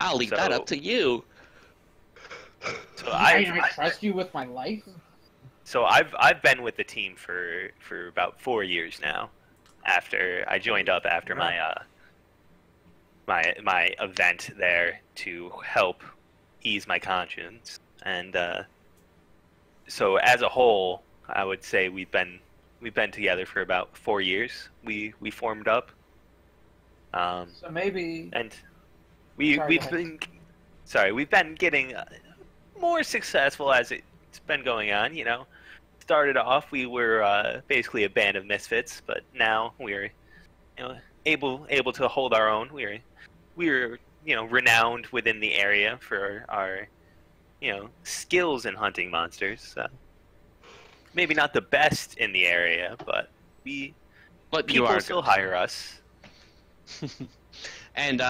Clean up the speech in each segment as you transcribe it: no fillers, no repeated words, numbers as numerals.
I'll leave that up to you. So I trust you with my life. So I've been with the team for about 4 years now. After I joined up after my my event there to help ease my conscience, and so as a whole, I would say we've been together for about 4 years. We formed up. So maybe. And we've been getting more successful as it's been going on. You know, started off we were basically a band of misfits, but now we're able to hold our own. We're renowned within the area for our skills in hunting monsters. Maybe not the best in the area, but people still hire us. And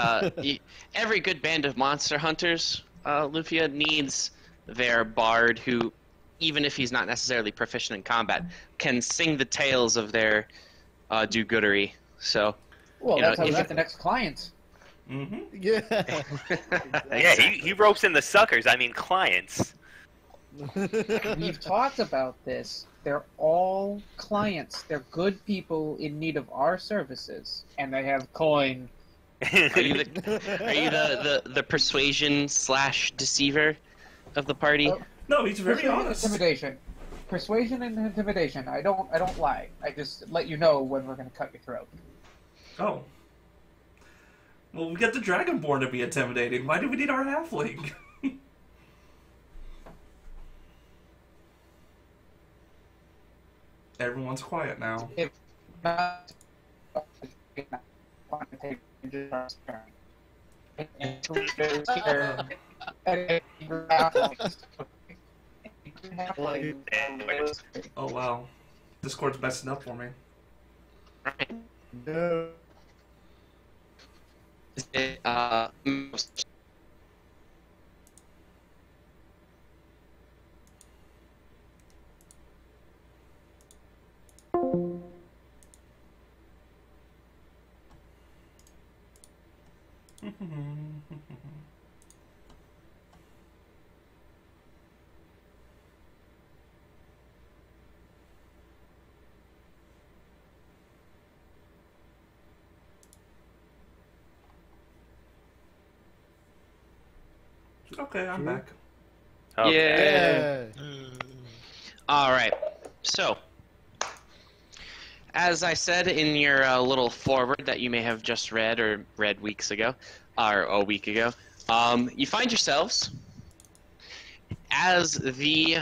every good band of monster hunters, Lufia, needs their bard who, even if he's not necessarily proficient in combat, can sing the tales of their do-goodery. So, well, that's how we get the next clients. Mm-hmm. Yeah. Yeah, he ropes in the suckers. I mean, clients. We've talked about this. They're all clients. They're good people in need of our services, and they have coin. Are you the persuasion / deceiver of the party? No, he's very honest. Intimidation, persuasion, and intimidation. I don't lie. I just let you know when we're going to cut your throat. Oh. Well, we get the Dragonborne to be intimidating. Why do we need our halfling? Everyone's quiet now. If not, oh wow, Discord's messing up for me. No. Okay, I'm back. Okay. Yeah. All right. So, as I said in your little foreword that you may have just read or read weeks ago, or a week ago, you find yourselves as the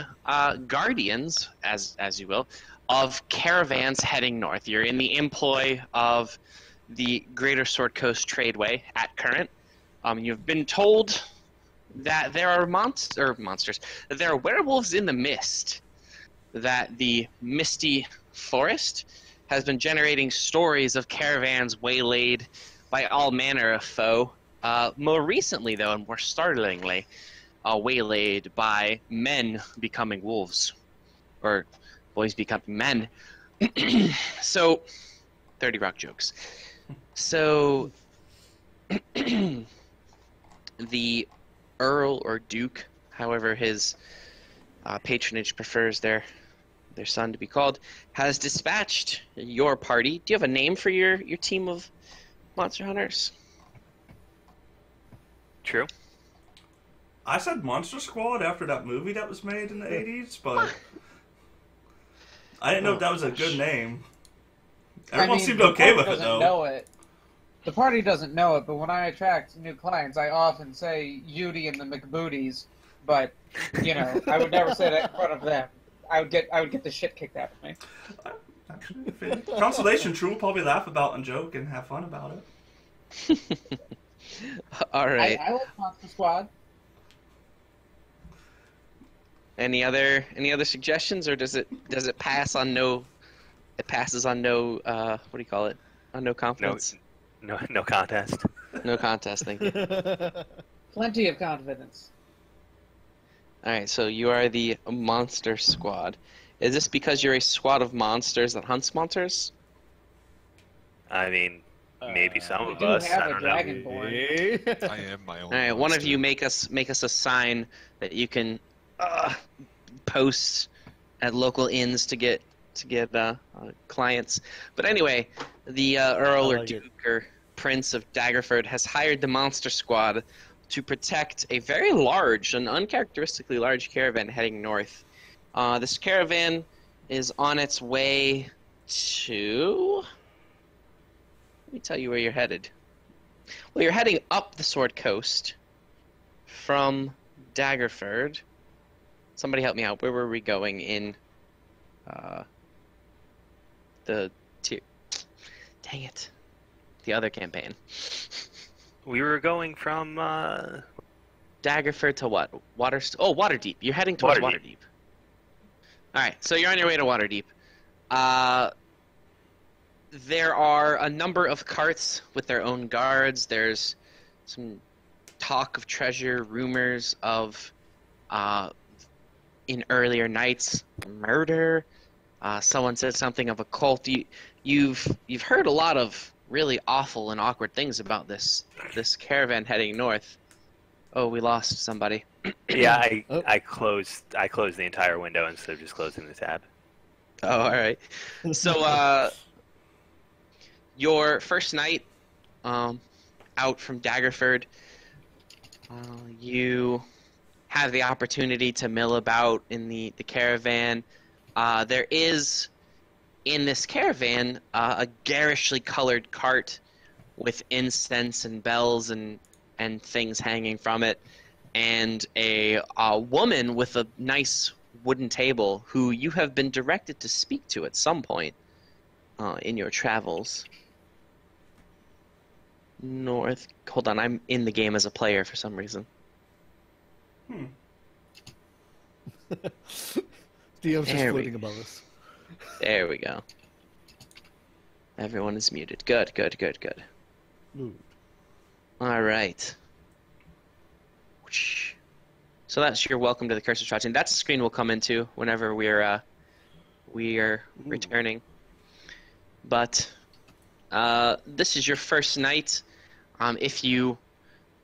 guardians, as you will, of caravans heading north. You're in the employ of the Greater Sword Coast Tradeway at current. You've been told that there are monsters, that there are werewolves in the mist, that the misty forest has been generating stories of caravans waylaid by all manner of foe. More recently, though, and more startlingly, waylaid by men becoming wolves, or boys becoming men. So, 30 Rock jokes. So, the Earl or Duke, however his patronage prefers their son to be called, has dispatched your party. Do you have a name for your team of monster hunters? True. I said Monster Squad after that movie that was made in the 80s, but I didn't know if that was a good name. Everyone seemed okay with it, though. Know it. The party doesn't know it, but when I attract new clients, I often say Yudi and the McBooties, but, I would never say that in front of them. I would get the shit kicked out of me. Actually, consolation, True will probably laugh about and joke and have fun about it. All right. I like Monster Squad. Any other suggestions, or does it pass on no? It passes on no. What do you call it? On no confidence. No contest. No contest. Thank you. Plenty of confidence. All right. So you are the Monster Squad. Is this because you're a squad of monsters that hunts monsters? I mean, Maybe some We of do us. have I a don't know. Dragonborne. I am my own. All right, one of you monster. make us a sign that you can post at local inns to get clients. But anyway, the Earl I or like it. Duke or Prince of Daggerford has hired the Monster Squad to protect a very large, an uncharacteristically large caravan heading north. This caravan is on its way to... Let me tell you where you're headed. Well, you're heading up the Sword Coast from Daggerford. Somebody help me out. Where were we going in the tier? Dang it. The other campaign. We were going from Daggerford to what? Waterdeep. You're heading towards Waterdeep. Alright, so you're on your way to Waterdeep. There are a number of carts with their own guards. There's some talk of treasure, rumors of, in earlier nights, murder. Someone said something of a cult. You've heard a lot of really awful and awkward things about this caravan heading north. Oh, we lost somebody. Yeah, I closed the entire window instead of just closing the tab. Oh, all right. So, your first night out from Daggerford, you have the opportunity to mill about in the caravan. There is, in this caravan, a garishly colored cart with incense and bells and things hanging from it, and a woman with a nice wooden table who you have been directed to speak to at some point in your travels. North. Hold on, I'm in the game as a player for some reason. DM's There just we floating above us. There we go. Everyone is muted. Good. Ooh. All right. So that's your welcome to the Curse of Strahd. And that's the screen we'll come into whenever we are returning. But this is your first night. If you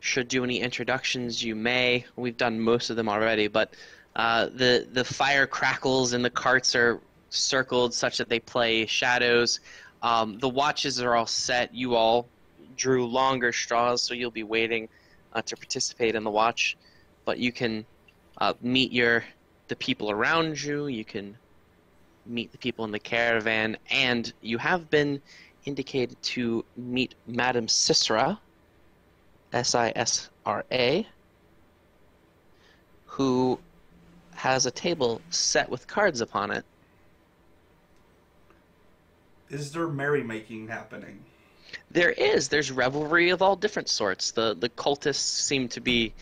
should do any introductions, you may. We've done most of them already, but the fire crackles and the carts are circled such that they play shadows. The watches are all set. You all drew longer straws, so you'll be waiting to participate in the watch. But you can meet the people around you. You can meet the people in the caravan, and you have been indicated to meet Madame Sisra, Sisra, who has a table set with cards upon it. Is there merrymaking happening? There's revelry of all different sorts. The cultists seem to be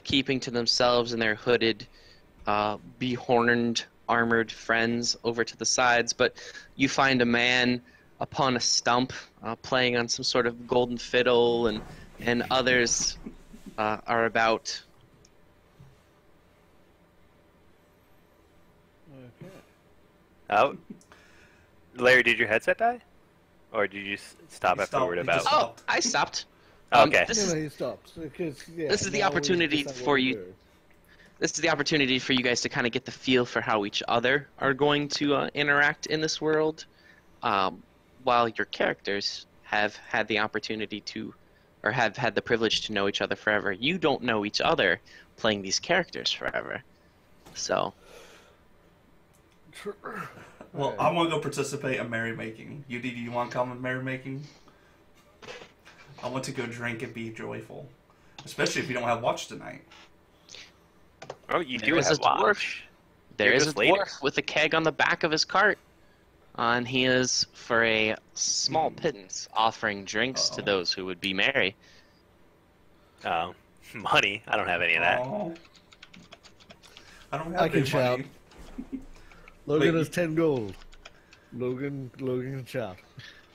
keeping to themselves and their hooded, behorned, armored friends over to the sides, but you find a man upon a stump playing on some sort of golden fiddle, and others are about. Okay. Oh, Larry, did your headset die? Or did you just stop after the word He about? just Oh, stopped. I stopped. Okay. This is He stopped. Because, this is the now we opportunity decide what for to you- do. This is the opportunity for you guys to kind of get the feel for how each other are going to interact in this world, while your characters have had the opportunity to, or have had the privilege to know each other forever. You don't know each other playing these characters forever. So, Well, I want to go participate in merrymaking. Do you want to come in merrymaking? I want to go drink and be joyful. Especially if you don't have watch tonight. Oh, you do there is have a dwarf. watch. There You're is a just later. dwarf with a keg on the back of his cart. And he is, for a small pittance, offering drinks to those who would be merry. Oh, money. I don't have any of that. Aw. I don't have I can big shout. money. Logan Wait, has 10 gold. Logan can shout.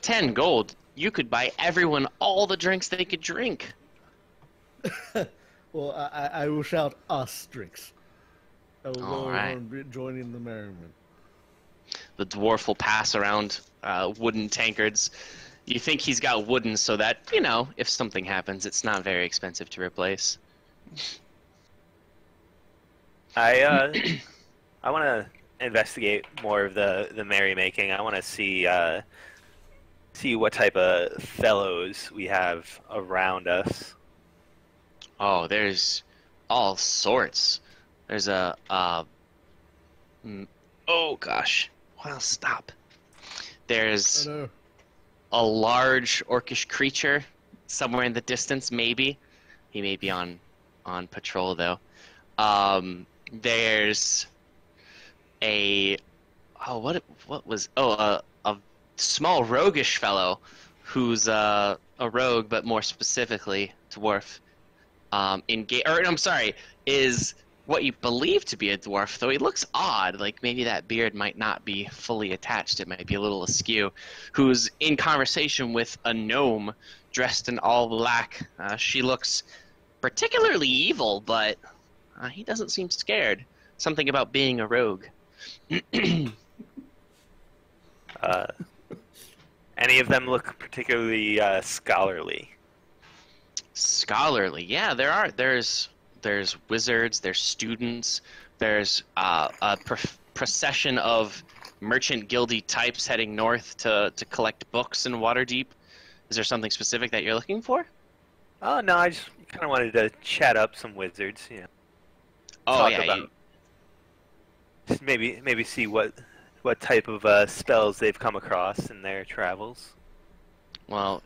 10 gold. You could buy everyone all the drinks they could drink. Well, I will shout us drinks. I will go over Alright. and join in the merriment. The dwarf will pass around wooden tankards. You think he's got wooden so that, you know, if something happens, it's not very expensive to replace. I want to investigate more of the merrymaking. I want to see what type of fellows we have around us. Oh, there's all sorts. There's oh gosh. Well, stop. There's a large orcish creature somewhere in the distance, maybe. He may be on patrol though. There's a a small roguish fellow who's a rogue, but more specifically dwarf. Is what you believe to be a dwarf, though he looks odd. Like maybe that beard might not be fully attached; it might be a little askew. Who's in conversation with a gnome dressed in all black. She looks particularly evil, but he doesn't seem scared. Something about being a rogue. Any of them look particularly scholarly? Scholarly, yeah, there are. There's wizards, there's students, there's a procession of merchant guildy types heading north to collect books in Waterdeep. Is there something specific that you're looking for? Oh no, I just kind of wanted to chat up some wizards. Yeah. Oh Talk about, just maybe see what type of spells they've come across in their travels. Well,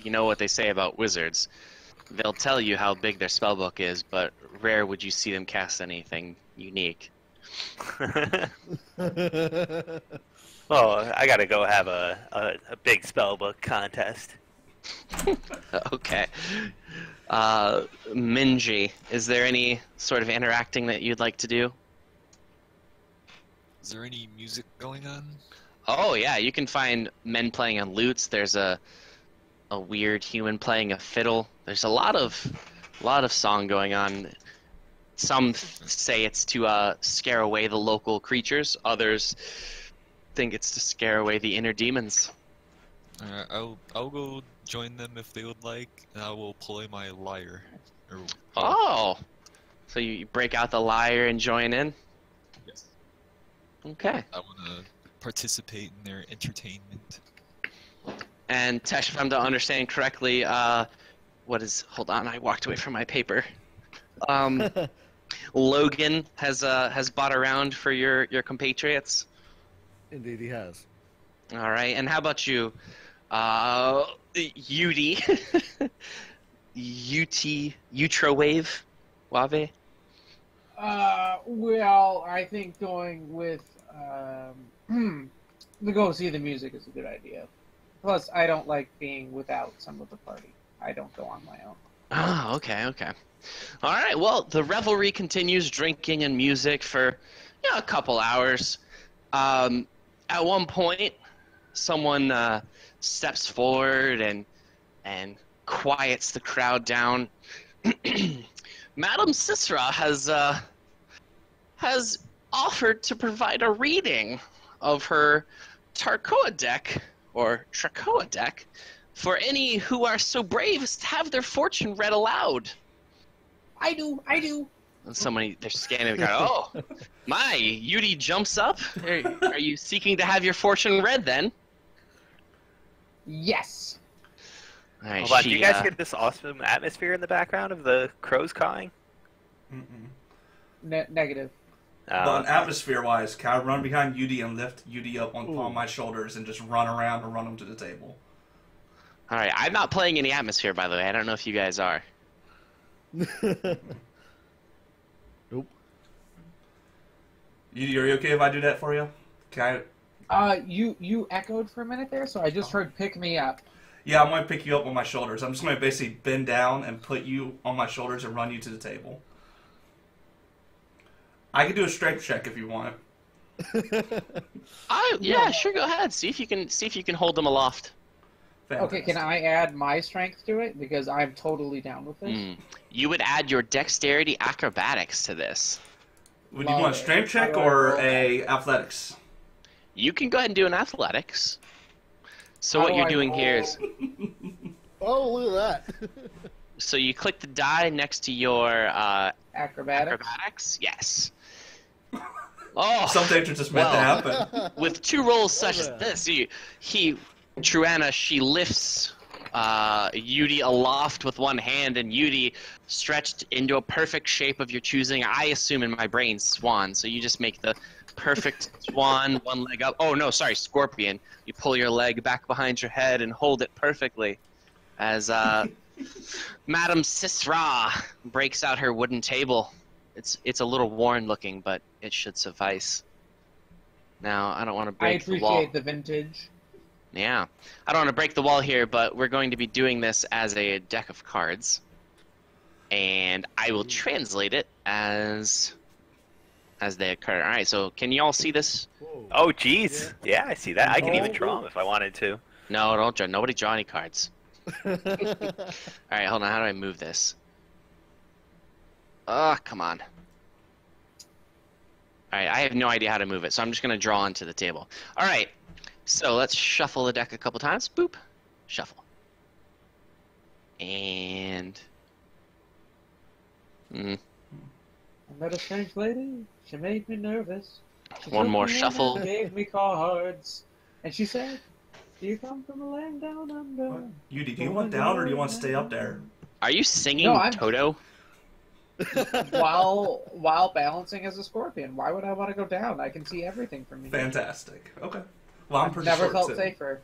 you know what they say about wizards. They'll tell you how big their spellbook is, but rare would you see them cast anything unique. Oh, I gotta go have a big spellbook contest. Okay. Minhi, is there any sort of interacting that you'd like to do? Is there any music going on? Oh yeah, you can find men playing on lutes. There's a weird human playing a fiddle. There's a lot of song going on. Some say it's to scare away the local creatures. Others think it's to scare away the inner demons. I'll go join them if they would like, and I will play my lyre. Oh, so you break out the lyre and join in? Yes. Okay. I want to participate in their entertainment. And Tesh, if I'm to understand correctly, hold on, I walked away from my paper. Logan has bought around for your compatriots. Indeed, he has. All right, and how about you, Udi, Eautrowav, Wave? Well, I think going with to go see the music is a good idea. Plus, I don't like being without some of the party. I don't go on my own. Oh, okay. All right, well, the revelry continues, drinking and music for a couple hours. At one point, someone steps forward and quiets the crowd down. Madame Sisra has offered to provide a reading of her Tarkoa deck, or Trakoa deck, for any who are so brave as to have their fortune read aloud. I do. And they're scanning the card. Oh, my, Udi jumps up. Are you seeking to have your fortune read then? Yes. All right, Hold on, do you guys get this awesome atmosphere in the background of the crows cawing? Negative. But atmosphere-wise, can I run behind Udi and lift Udi up on my shoulders and just run around and run him to the table? All right, I'm not playing any atmosphere, by the way. I don't know if you guys are. Nope. Udi, are you okay if I do that for you? Can I... You echoed for a minute there, so I just heard "pick me up." Yeah, I'm going to pick you up on my shoulders. I'm just going to basically bend down and put you on my shoulders and run you to the table. I can do a strength check if you want. Yeah, sure. Go ahead. See if you can hold them aloft. Fantastic. Okay, can I add my strength to it because I'm totally down with this? You would add your dexterity acrobatics to this. Would you want a strength check or a athletics? You can go ahead and do an athletics. So How what do you're I doing roll? here is, Oh, look at that. so you click the die next to your Acrobatics. acrobatics. Yes. Oh, Some things are just meant to happen. with two rolls such as that. this, Trueanna, she lifts Yudi aloft with one hand, and Yudi stretched into a perfect shape of your choosing. I assume in my brain swan, so you just make the perfect swan, one leg up. Oh no, sorry, scorpion. You pull your leg back behind your head and hold it perfectly as Madame Sisra breaks out her wooden table. It's a little worn looking, but it should suffice. Now, I don't want to I break the wall. appreciate the vintage. Yeah. I don't want to break the wall here, but we're going to be doing this as a deck of cards. And I will translate it as they occur. Alright, so can you all see this? Whoa. Oh, jeez. Yeah, I see that. I can even draw them if I wanted to. No, don't draw. Nobody draw any cards. Alright, hold on. How do I move this? Oh, come on. Alright, I have no idea how to move it, so I'm just going to draw onto the table. Alright, so let's shuffle the deck a couple times. Boop. Shuffle. And... I met a strange lady. She made me nervous. She One took more me in shuffle. and gave me cards. And she said, "Do you come from a land down under?" Yudi, do you want down or do you want to stay up there? Are you singing No, I'm- Toto? while balancing as a scorpion. Why would I want to go down? I can see everything from here. Fantastic. Okay. Well, I'm I've pretty never short, felt too. safer.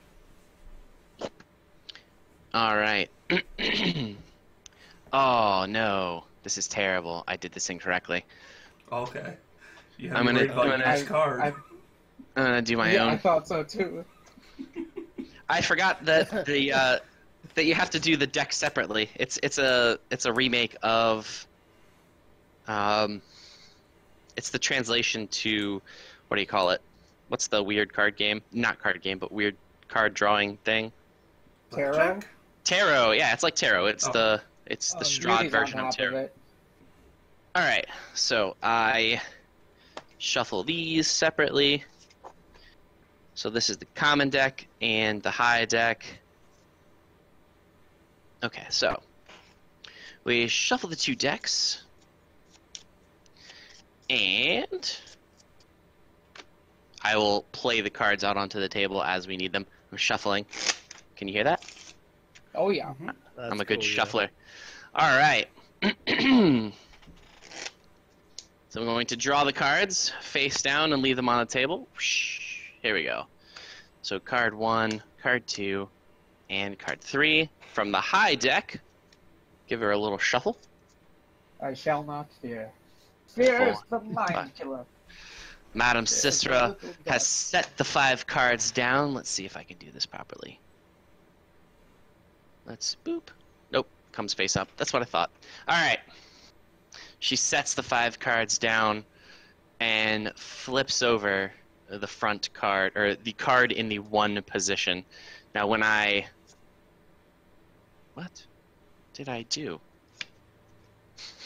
Alright. Oh, no. This is terrible. I did this incorrectly. Okay. You have I'm to gonna- worry about I'm your gonna- next card. I- I'm gonna do my Yeah, own. I thought so too. I forgot that that you have to do the deck separately. It's a remake of it's the translation to, what do you call it? What's the weird card game? Not card game, but weird card drawing thing. Tarot? Blackjack? Tarot. Yeah, it's like Tarot. It's Oh. the Strahd Beauty's version on of top Tarot. it. All right, so I shuffle these separately. So this is the common deck and the high deck. Okay, so we shuffle the two decks, and I will play the cards out onto the table as we need them. I'm shuffling. Can you hear that? Oh yeah. I'm a good shuffler. All right. So I'm going to draw the cards face down and leave them on the table. Whoosh. Here we go. So card 1, card 2, and card 3 from the high deck. Give her a little shuffle. I shall not fear. Fear is the 4, mind 5. killer. Madame Fear is Sisra the little has set the 5 cards down. Let's see if I can do this properly. Let's boop. Nope, comes face up. That's what I thought. All right. She sets the 5 cards down and flips over the front card, or the card in the 1 position. Now when I... What did I do?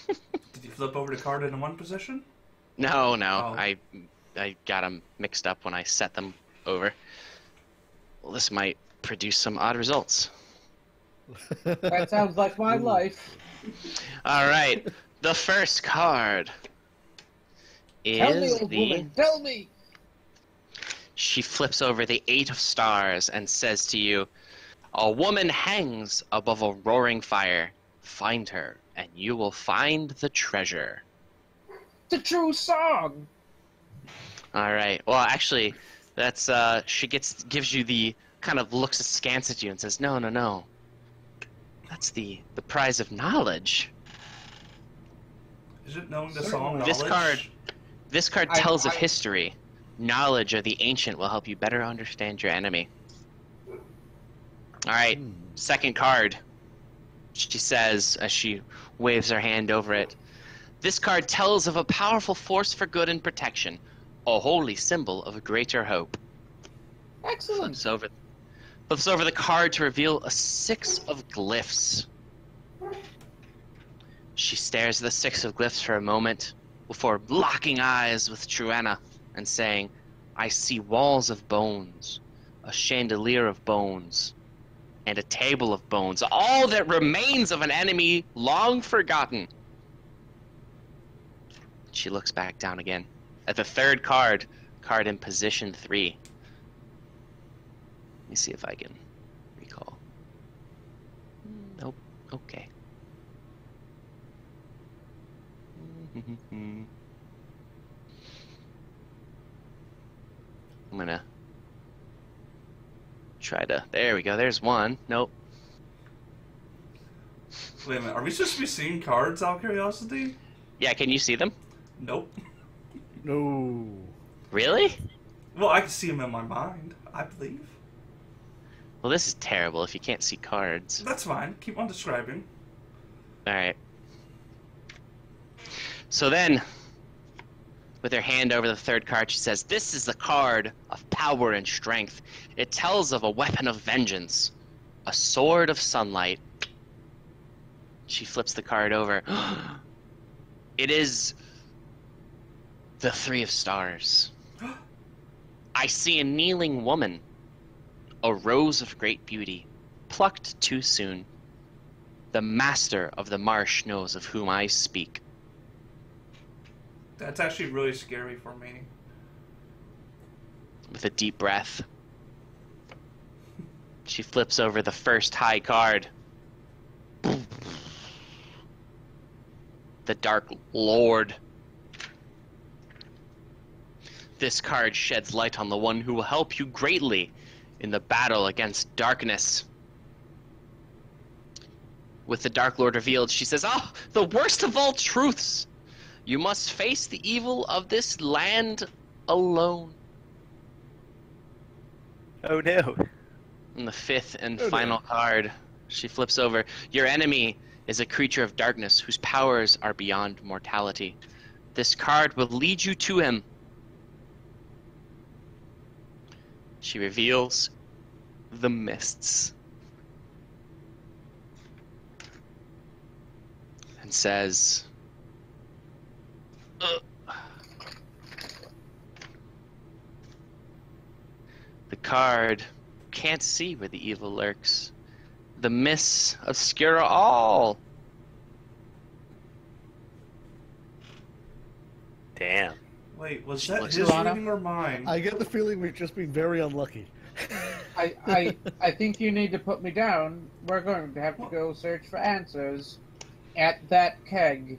Did you flip over the card in one position? No, Oh. I got them mixed up when I set them over. Well, this might produce some odd results. That sounds like my life. All right, the first card Tell me, is old the... woman. Tell me. She flips over the 8 of stars and says to you, "A woman hangs above a roaring fire. Find her, and you will find the treasure." The true song. All right. Well, actually, that's she gives you the kind of looks askance at you and says, "No, no, no. That's the prize of knowledge." Is it knowing the Certainly. song This Knowledge? This card I- tells of I- history. Knowledge of the ancient will help you better understand your enemy. All right. Second card. She says as she waves her hand over it, "This card tells of a powerful force for good and protection, a holy symbol of a greater hope." Excellent. Flips over the card to reveal a 6 of glyphs. She stares at the 6 of glyphs for a moment before locking eyes with Trueanna and saying, "I see walls of bones, a chandelier of bones, and a table of bones, all that remains of an enemy long forgotten. She looks back down again at the third card in position 3. Let me see if I can recall. Nope. Okay. I'm gonna try to... There we go. There's one. Nope. Wait a minute. Are we supposed to be seeing cards out of curiosity? Yeah, can you see them? Nope. No. Really? Well, I can see them in my mind, I believe. Well, this is terrible if you can't see cards. That's fine. Keep on describing. Alright. So then, with her hand over the third card, she says, "This is the card of power and strength. It tells of a weapon of vengeance. A sword of sunlight." She flips the card over. It is the 3 of stars. I see a kneeling woman, a rose of great beauty, plucked too soon. The master of the marsh knows of whom I speak. That's actually really scary for me. With a deep breath, she flips over the first high card. The Dark Lord. This card sheds light on the one who will help you greatly in the battle against darkness. With the Dark Lord revealed, she says, "Oh, the worst of all truths! You must face the evil of this land alone." Oh no. And the 5th and final card, she flips over. Your enemy is a creature of darkness whose powers are beyond mortality. This card will lead you to him. She reveals the mists and says, "The card can't see where the evil lurks. The mists obscure all." Damn. Wait, was She that looks his Trueanna? reading or mine? I get the feeling we've just been very unlucky. I think you need to put me down. We're going to have to go search for answers at that keg.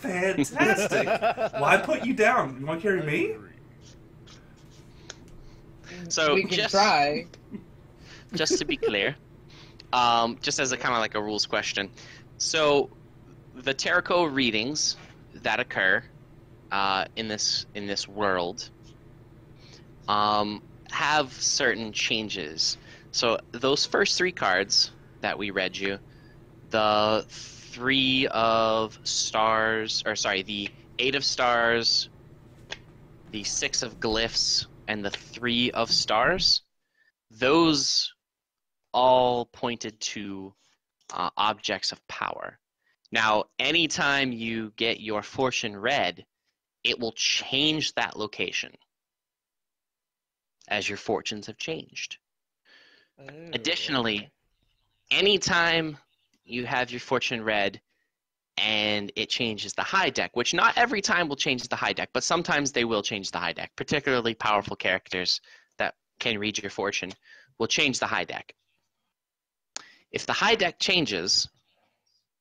Fantastic! Why put you down? You want to carry me? So we can try. just to be clear, just as a kind of like a rules question. So the tarot readings that occur in this world have certain changes. So those first 3 cards that we read you, the 3 of stars, or sorry, the 8 of stars, the 6 of glyphs, and the 3 of stars, those all pointed to objects of power. Now, anytime you get your fortune read, it will change that location as your fortunes have changed. Additionally, anytime you have your fortune read and it changes the high deck, which not every time will change the high deck, but sometimes they will change the high deck, particularly powerful characters that can read your fortune will change the high deck. If the high deck changes,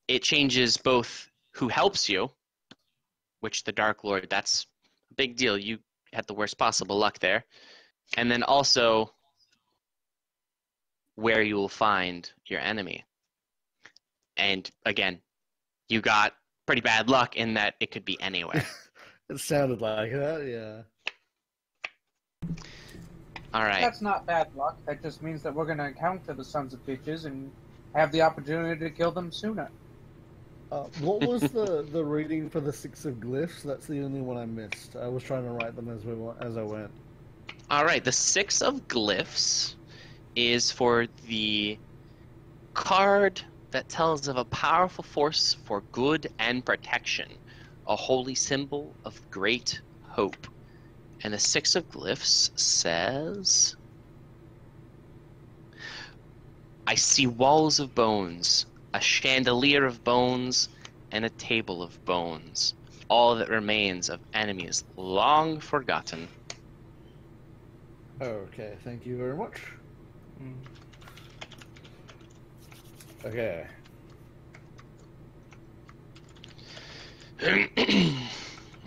it changes both who helps you, which the Dark Lord, that's a big deal. You had the worst possible luck there. And then also where you will find your enemy. And again, you got pretty bad luck in that it could be anywhere. It sounded like that, yeah. All right. That's not bad luck. That just means that we're going to encounter the sons of bitches and have the opportunity to kill them sooner. What was the reading for the 6 of glyphs? That's the only one I missed. I was trying to write them as I went. All right. The 6 of glyphs is for the card that tells of a powerful force for good and protection, a holy symbol of great hope. And the 6 of glyphs says, I see walls of bones, a chandelier of bones, and a table of bones. All that remains of enemies long forgotten. Okay, thank you very much. Mm. Okay.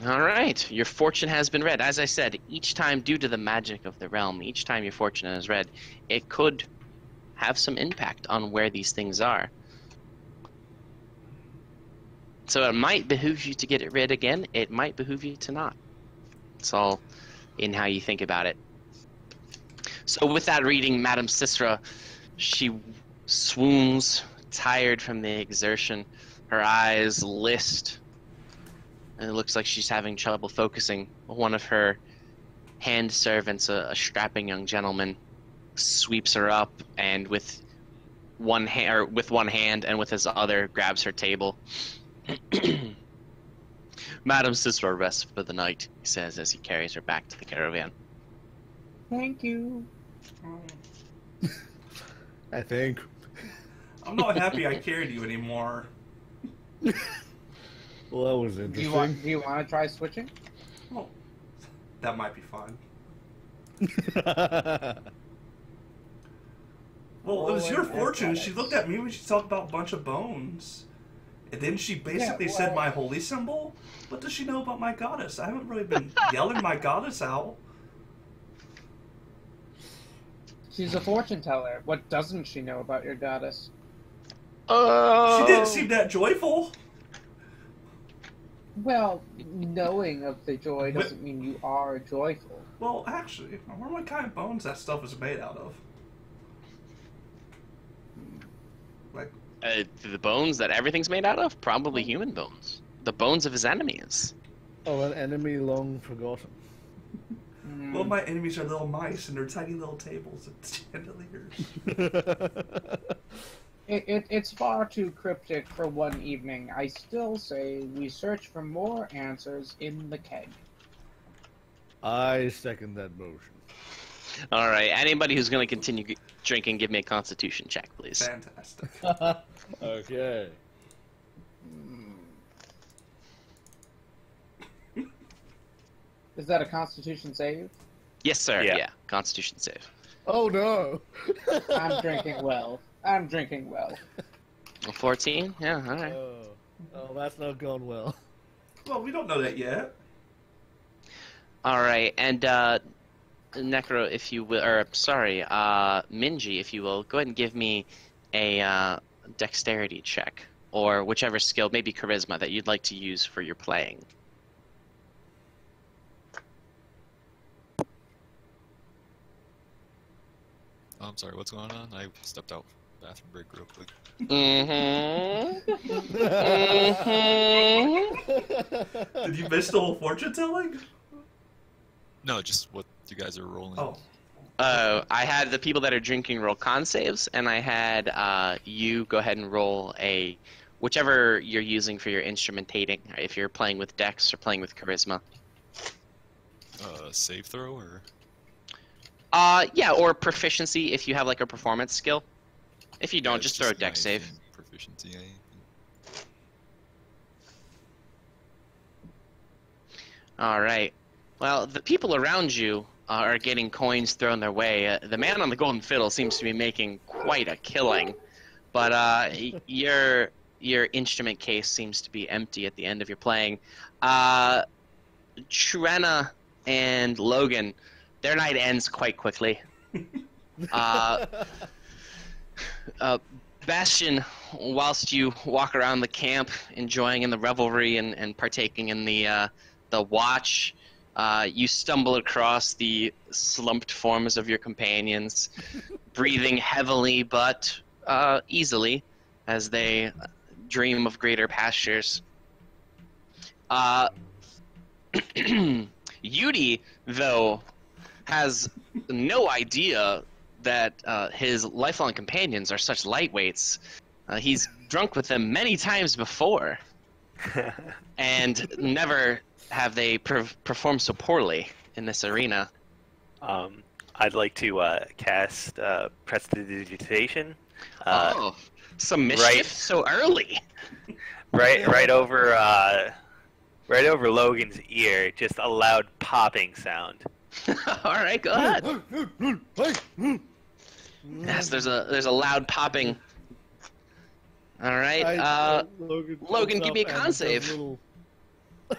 Alright, your fortune has been read. As I said, each time, due to the magic of the realm, each time your fortune is read, it could have some impact on where these things are. So it might behoove you to get it read again, it might behoove you to not. It's all in how you think about it. So with that reading, Madame Sisra, she swoons, tired from the exertion. Her eyes list, and it looks like she's having trouble focusing. One of her hand servants, a strapping young gentleman, sweeps her up and with one hand and with his other grabs her table. Madam Sisra rests for the night, he says as he carries her back to the caravan. Thank you. I think. I'm not happy I carried you anymore. Well, that was Do interesting. you want to try switching? Well, that might be fun. Well, it was your fortune. She looked at me when she talked about a bunch of bones. And then she basically said my holy symbol. What does she know about my goddess? I haven't really been yelling my goddess out. She's a fortune teller. What doesn't she know about your goddess? She didn't seem that joyful. Well, knowing of the joy doesn't mean you are joyful. Well, actually, I wonder what kind of bones that stuff is made out of. Like, the bones that everything's made out of? Probably human bones. The bones of his enemies. Oh, an enemy long forgotten. well, my enemies are little mice and they're tiny little tables and chandeliers. It's far too cryptic for one evening. I still say we search for more answers in the keg. I second that motion. All right, anybody who's going to continue drinking, give me a Constitution check, please. Fantastic. Okay. Is that a Constitution save? Yes, sir. Yeah. Yeah, Constitution save. Oh no! I'm drinking well. I'm drinking well. 14? Yeah, all right. Oh, that's not gone well. Well, we don't know that yet. All right, and Necro, if you will, or sorry, Minhi, if you will, go ahead and give me a dexterity check, or whichever skill, maybe charisma, that you'd like to use for your playing. Oh, I'm sorry, what's going on? I stepped out for the bathroom break real quick. Did you miss the whole fortune telling? No, just what you guys are rolling. Oh. I had the people that are drinking roll con saves, and I had you go ahead and roll a whichever you're using for your instrumentating. If you're playing with dex or playing with charisma. Save throw or? Yeah, or proficiency if you have like a performance skill. If you don't, Yeah, just throw a dex save. anything, proficiency, anything. All right. Well, the people around you are getting coins thrown their way. The man on the golden fiddle seems to be making quite a killing, but your instrument case seems to be empty at the end of your playing. Trueanna and Logan, their night ends quite quickly. Bastion, whilst you walk around the camp, enjoying in the revelry and partaking in the watch, you stumble across the slumped forms of your companions, breathing heavily but easily as they dream of greater pastures. Yudi, though, has no idea that his lifelong companions are such lightweights. He's drunk with them many times before, and never have they performed so poorly in this arena. I'd like to cast prestidigitation Oh, some mischief so early. Right over Logan's ear, just a loud popping sound. All right, go ahead. Yes, there's a loud popping. All right, Logan, give me a con save.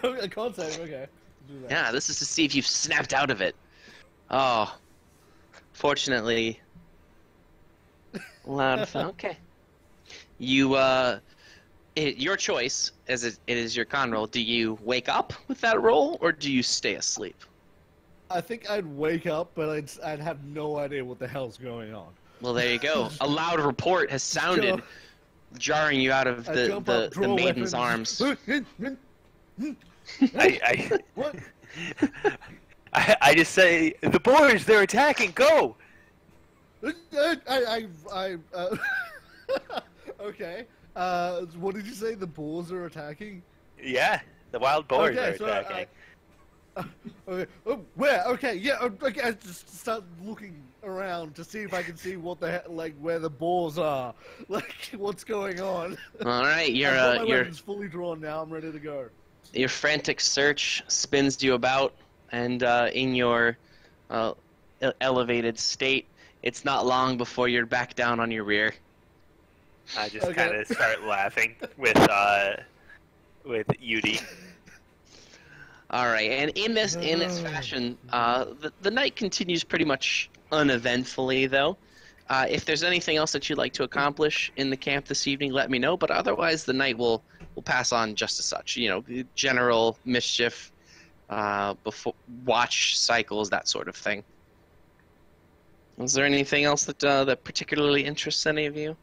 A con save, okay. Do that. Yeah, this is to see if you've snapped out of it. Oh, fortunately, loud. Okay, you your choice, as it is your con roll. Do you wake up with that roll, or do you stay asleep? I think I'd wake up, but I'd have no idea what the hell's going on. Well, there you go. A loud report has sounded, jarring you out of the maiden's arms. What? I just say, the boars, they're attacking, go! Okay. What did you say? The boars are attacking? Yeah, the wild boars are attacking. Okay. Oh, where? Okay, yeah. Okay. I just start looking around to see if I can see what the heck, like where the boars are, like what's going on. All right, my weapon's fully drawn now. I'm ready to go. Your frantic search spins you about, and in your elevated state, it's not long before you're back down on your rear. I just kind of start laughing with Yudi. All right, and in this fashion, the night continues pretty much uneventfully, though. If there's anything else that you'd like to accomplish in the camp this evening, let me know. But otherwise, the night will pass on just as such. You know, general mischief, before watch cycles, that sort of thing. Is there anything else that that particularly interests any of you?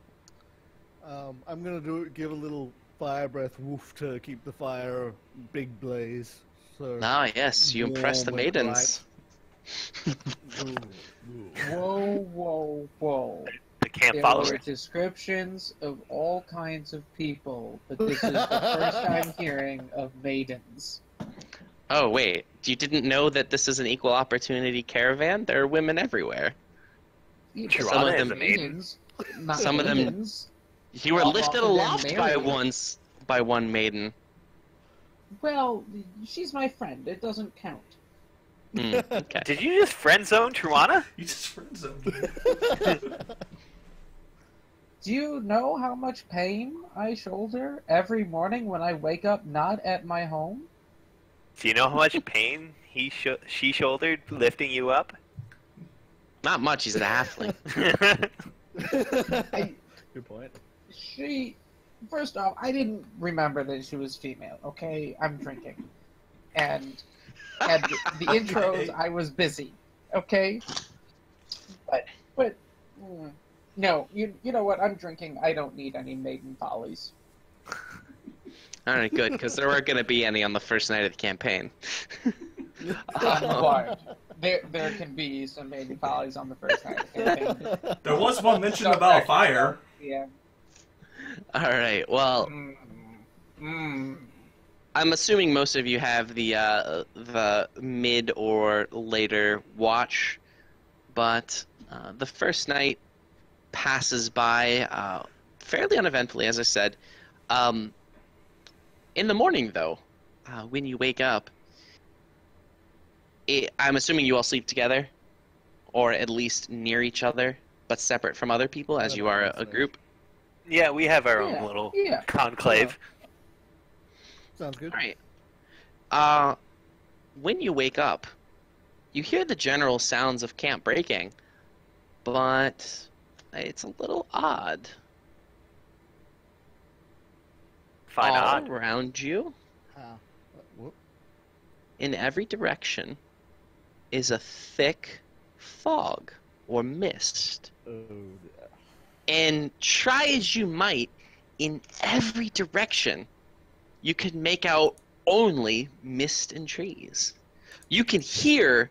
I'm gonna give a little fire breath woof to keep the fire big blaze. So Ah, yes, you impress the maidens. Whoa. The camp There follower. were descriptions of all kinds of people, but this is the first I'm hearing of maidens. Oh, wait. You didn't know that this is an equal opportunity caravan? There are women everywhere. Trueanna of is them- a maiden. Maidens, not Some of them- maidens. You were Well, lifted often aloft they're by one maiden. Well, she's my friend. It doesn't count. Okay. Did you just friend zone Trueanna? You just friend zoned me. Do you know how much pain I shoulder every morning when I wake up not at my home? Do you know how much pain she shouldered lifting you up? Not much, he's a halfling. Good point. First off, I didn't remember that she was female, okay? I'm drinking. And the intros, I was busy, okay? But no, you know what? I'm drinking. I don't need any maiden follies. All right, good, because there weren't going to be any on the first night of the campaign. But there can be some maiden follies on the first night of the campaign. There was one mention about a fire. Yeah. All right, well, I'm assuming most of you have the mid or later watch, but the first night passes by fairly uneventfully, as I said. In the morning, though, when you wake up, I'm assuming you all sleep together, or at least near each other, but separate from other people, as you are a group. Yeah, we have our own little conclave. Sounds good. All right. When you wake up, you hear the general sounds of camp breaking, but it's a little odd. Fine All odd. around you, Whoop. in every direction, is a thick fog or mist. Oh, And try as you might, in every direction, you can make out only mist and trees. You can hear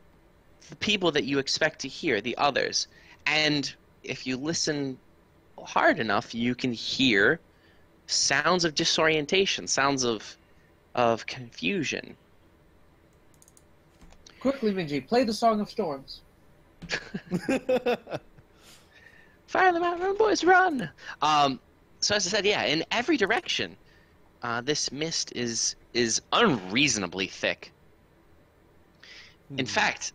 the people that you expect to hear, the others. And if you listen hard enough, you can hear sounds of disorientation, sounds of confusion. Quickly, Minji, play the Song of Storms. Fire them out, run, boys, run! So as I said, yeah, in every direction, this mist is unreasonably thick. In fact,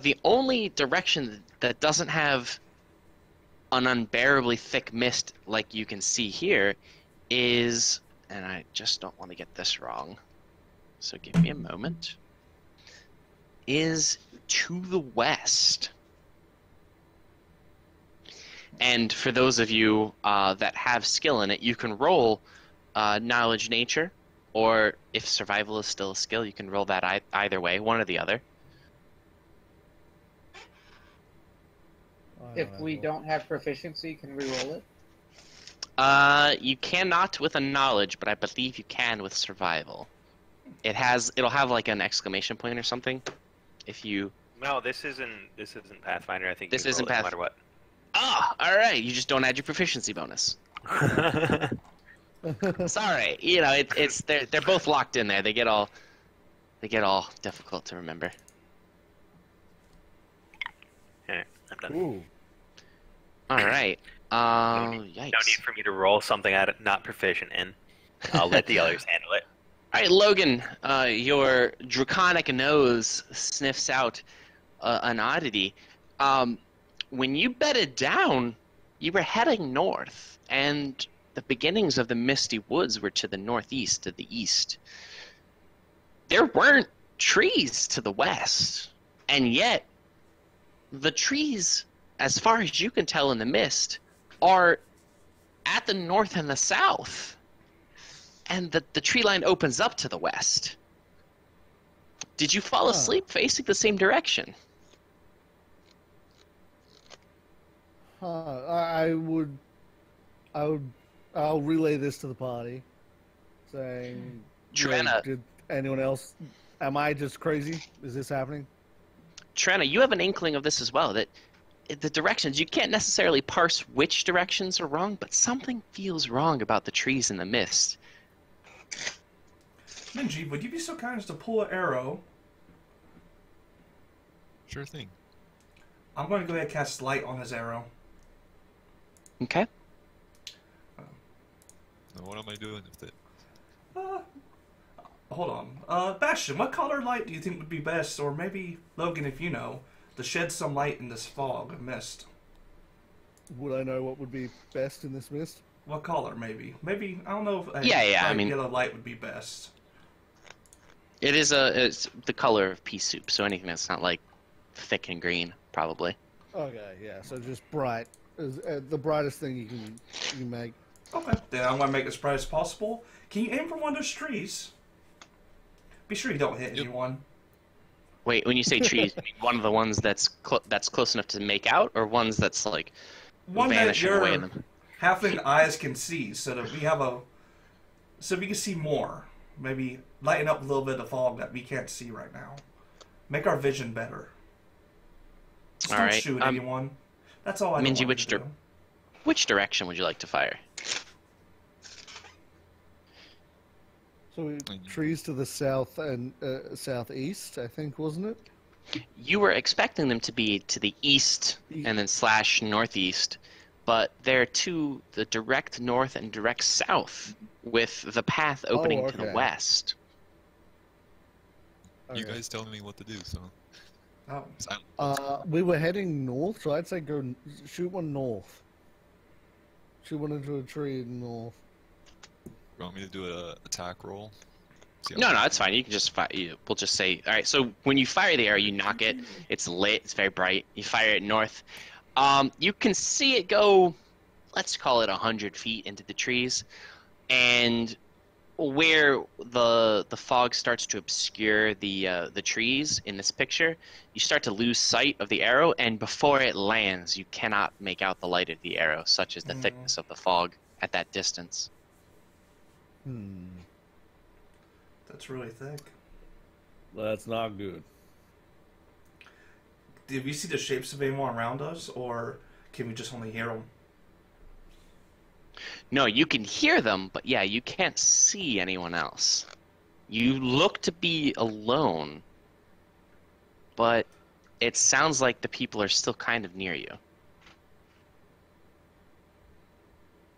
the only direction that doesn't have an unbearably thick mist like you can see here is, and I just don't want to get this wrong, so give me a moment, is to the west. And for those of you that have skill in it, you can roll knowledge nature, or if survival is still a skill, you can roll that either way, one or the other. If we don't have proficiency, can we roll it? You cannot with a knowledge, but I believe you can with survival. It'll have like an exclamation point or something. If you No, this isn't Pathfinder. I think This you isn't roll it no matter what. all right, you just don't add your proficiency bonus. Sorry, you know it's they're both locked in there. They get all difficult to remember. Alright, I'm done. Ooh. All right. Yikes. No need for me to roll something I'm not proficient in. I'll let the others handle it. All right, Logan, your draconic nose sniffs out an oddity. When you bedded down, you were heading north, and the beginnings of the Misty Woods were to the northeast, to the east. There weren't trees to the west, and yet the trees, as far as you can tell in the mist, are at the north and the south. And the tree line opens up to the west. Did you fall asleep facing the same direction? I'll relay this to the party, saying, Trueanna. Did anyone else? Am I just crazy? Is this happening? Trueanna, you have an inkling of this as well, that the directions, you can't necessarily parse which directions are wrong, but something feels wrong about the trees in the mist. Minhi, would you be so kind as to pull an arrow? Sure thing. I'm going to go ahead and cast light on his arrow. Okay. Now what am I doing with it? Hold on. Bastion, what color light do you think would be best? Or maybe, Logan, if you know, to shed some light in this fog and mist. Would I know what would be best in this mist? What color, maybe? Maybe, I don't know if I mean, yellow light would be best. it's the color of pea soup, so anything that's not like thick and green, probably. Okay, yeah. So just bright, the brightest thing you can make. Okay, then I'm going to make it as bright as possible. Can you aim for one of those trees? Be sure you don't hit anyone. Wait, when you say trees, you mean one of the ones that's close enough to make out, or ones that's like One that vanishing your away in them? halfling eyes can see, so that we have so we can see more. Maybe lighten up a little bit of fog that we can't see right now. Make our vision better. Just don't shoot anyone. That's all I Minhi, want to do. which direction would you like to fire? So trees to the south and southeast, I think, wasn't it? You were expecting them to be to the east and then / northeast, but they're to the direct north and direct south, with the path opening to the west. You guys telling me what to do, so. Oh. We were heading north, so I'd say go shoot one north. Shoot one into a tree north. You want me to do an attack roll? No, it's fine. You can just fire. We'll just say, all right. So when you fire the arrow, you knock it. It's lit. It's very bright. You fire it north. You can see it go, let's call it 100 feet into the trees, and where the fog starts to obscure the trees in this picture, you start to lose sight of the arrow, and before it lands, you cannot make out the light of the arrow, such as the thickness of the fog at that distance. That's really thick. That's not good. Did we see the shapes of anyone around us, or can we just only hear them? No, you can hear them, but yeah, you can't see anyone else. You look to be alone, but it sounds like the people are still kind of near you.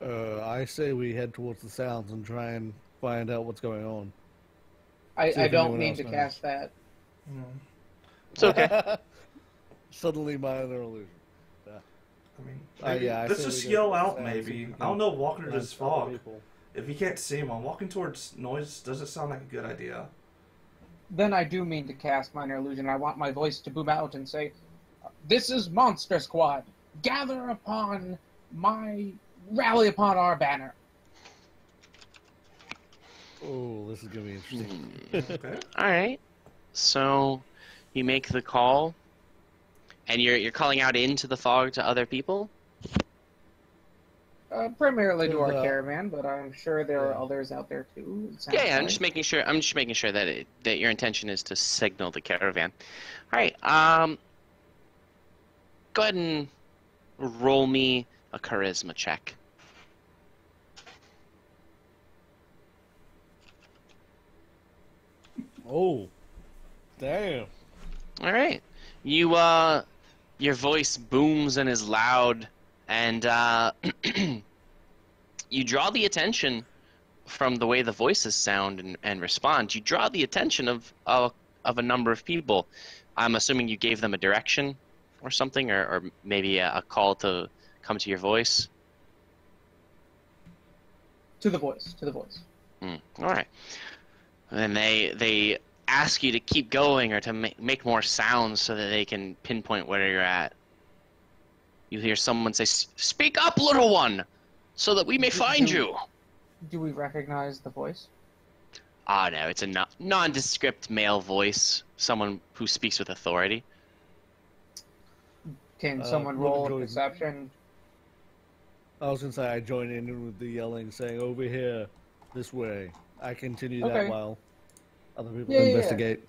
I say we head towards the sounds and try and find out what's going on. I if don't anyone mean else to knows. cast that. It's okay. Suddenly minor illusion. I mean, maybe, yeah, I let's say just we go yell towards out, the sounds, see if maybe. we I don't know, walking through can this find other fog. people. If you can't see him, walking towards noise doesn't sound like a good idea. Then I do mean to cast minor illusion. I want my voice to boom out and say, "This is Monster Squad. Gather upon rally upon our banner." Oh, this is gonna be interesting. Okay. All right. So you make the call, and you're calling out into the fog to other people. Primarily to our Well, caravan, but I'm sure there are yeah. others out there too. it sounds Yeah, yeah. I'm like. just making sure. I'm just making sure that that your intention is to signal the caravan. All right. Go ahead and roll me a charisma check. Oh, damn. All right. You your voice booms and is loud, and you draw the attention from the way the voices sound and respond. You draw the attention of a number of people. I'm assuming you gave them a direction or something, or maybe a call to come to your voice. To the voice. All right. And they ask you to keep going or to make more sounds so that they can pinpoint where you're at. You hear someone say, "Speak up, little one, so that we may find you." Do we recognize the voice? Ah, no, it's a nondescript male voice, someone who speaks with authority. Can someone roll a Logan, perception? I was gonna say I join in with the yelling, saying over here, this way. I continue Okay. that while other people Yeah, yeah, yeah. investigate.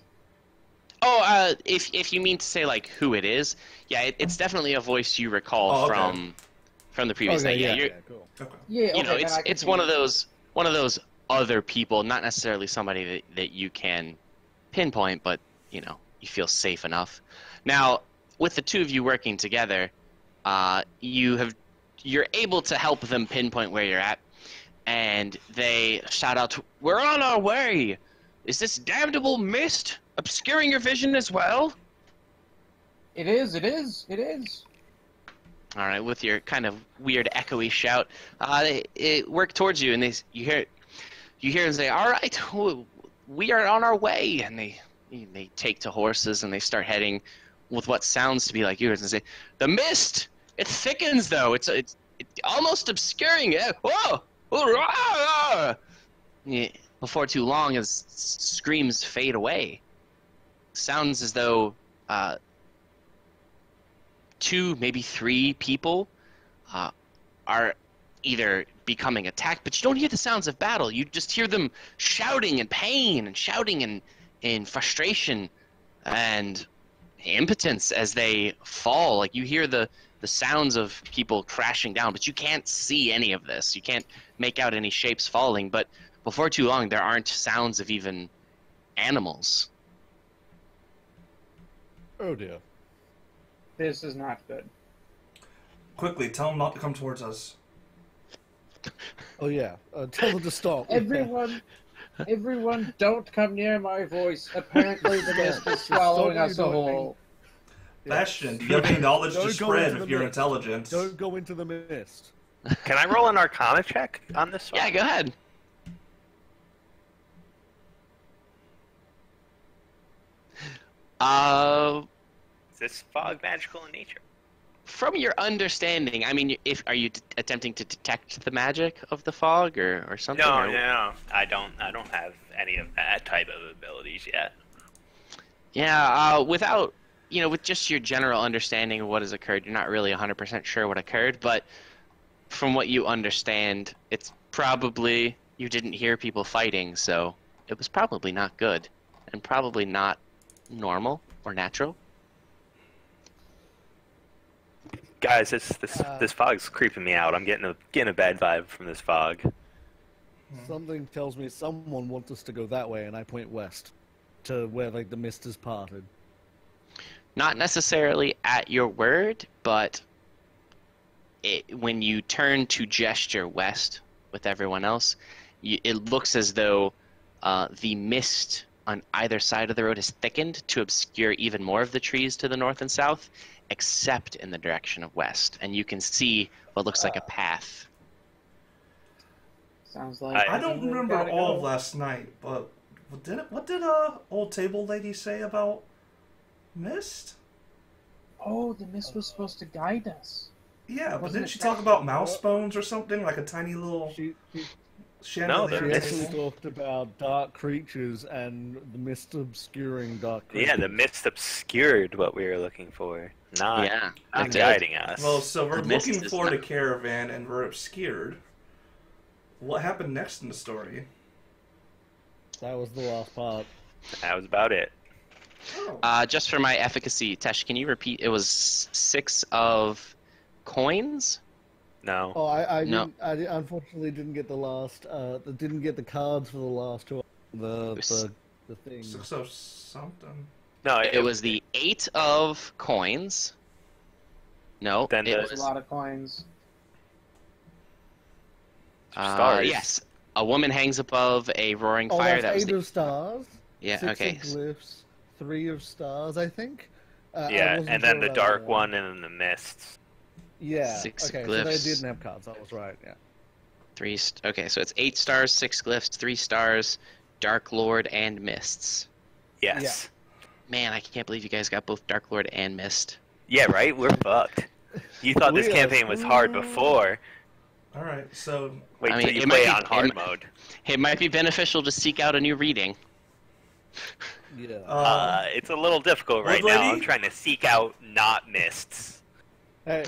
Oh, if you mean to say like who it is, yeah, it's definitely a voice you recall Oh, okay. from the previous night. Yeah, cool. Okay. Yeah, okay, you know, then I it's continue. one of those other people, not necessarily somebody that you can pinpoint, but you know, you feel safe enough. Now, with the two of you working together, you're able to help them pinpoint where you're at, and they shout out, "We're on our way! Is this damnable mist obscuring your vision as well?" It is. All right, with your kind of weird echoey shout, it work towards you, and you hear them say, "All right, we are on our way," and they take to horses and they start heading with what sounds to be like yours, and say, "The mist, it thickens though. It's almost obscuring it. Whoa! Yeah, before too long, as screams fade away, sounds as though two, maybe three people are either becoming attacked, but you don't hear the sounds of battle. You just hear them shouting in pain and shouting in frustration and impotence as they fall. Like, you hear the sounds of people crashing down, but you can't see any of this. You can't make out any shapes falling, but before too long, there aren't sounds of even animals. Oh dear. This is not good. Quickly, tell them not to come towards us. Oh yeah. Tell them to stop. Everyone, don't come near my voice. Apparently, the mist is swallowing us a whole. Bastion, do you have any knowledge to Don't go spread into of the your mist. intelligence? Don't go into the mist. Can I roll an Arcana check on this one? Yeah, go ahead. Is this fog magical in nature? From your understanding, I mean, are you attempting to detect the magic of the fog or something? No, or- no, I don't have any of that type of abilities yet. Yeah, without, with just your general understanding of what has occurred, you're not really 100% sure what occurred, but from what you understand, it's probably you didn't hear people fighting, so it was probably not good, and probably not normal or natural. Guys, this fog's creeping me out. I'm getting a bad vibe from this fog. Something tells me someone wants us to go that way, and I point west to where like the mist is parted. Not necessarily at your word, but when you turn to gesture west with everyone else, it looks as though the mist on either side of the road has thickened to obscure even more of the trees to the north and south, except in the direction of west. And you can see what looks like a path. Sounds like I don't we remember gotta all go. of last night, but what did old table lady say about mist? Oh, the mist was supposed to guide us. Yeah, but Wasn't didn't it she that- talk about mouse bones or something, like a tiny little She chandelier? No, She the actually mist. talked about dark creatures and the mist obscuring dark creatures. Yeah, the mist obscured what we were looking for, not Yeah, not it did. guiding us. Well, so we're The mist looking is for the not- caravan and we're obscured. What happened next in the story? That was the last part. That was about it. Oh. Just for my efficacy, Tesh, can you repeat? It was 6 of coins? No. Oh, I No. didn't. Unfortunately didn't get the last. Didn't get the cards for the last two. The thing. 6 of something. No, It was the 8 of coins. No, Then it the- There's was... a lot of coins. stars. yes. A woman hangs above a roaring Oh, fire. that's That was 8 the... of stars. Yeah, 6 okay. of glyphs. 3 of stars, I think. I Yeah, wasn't and then sure the about dark that one, and then the mists. Yeah. 6 okay, glyphs. so they didn't have cards. I was right. Yeah. 3... Okay, so it's 8 stars, 6 glyphs, 3 stars, Dark Lord, and Mists. Yes. Man, I can't believe you guys got both Dark Lord and Mist. Yeah, right? We're fucked. You thought this We are campaign was hard before. Alright, so Wait I till mean, you it play might be- on hard it- mode. It might be beneficial to seek out a new reading. Yeah. It's a little difficult right Old now. lady? I'm trying to seek out not mists. Hey,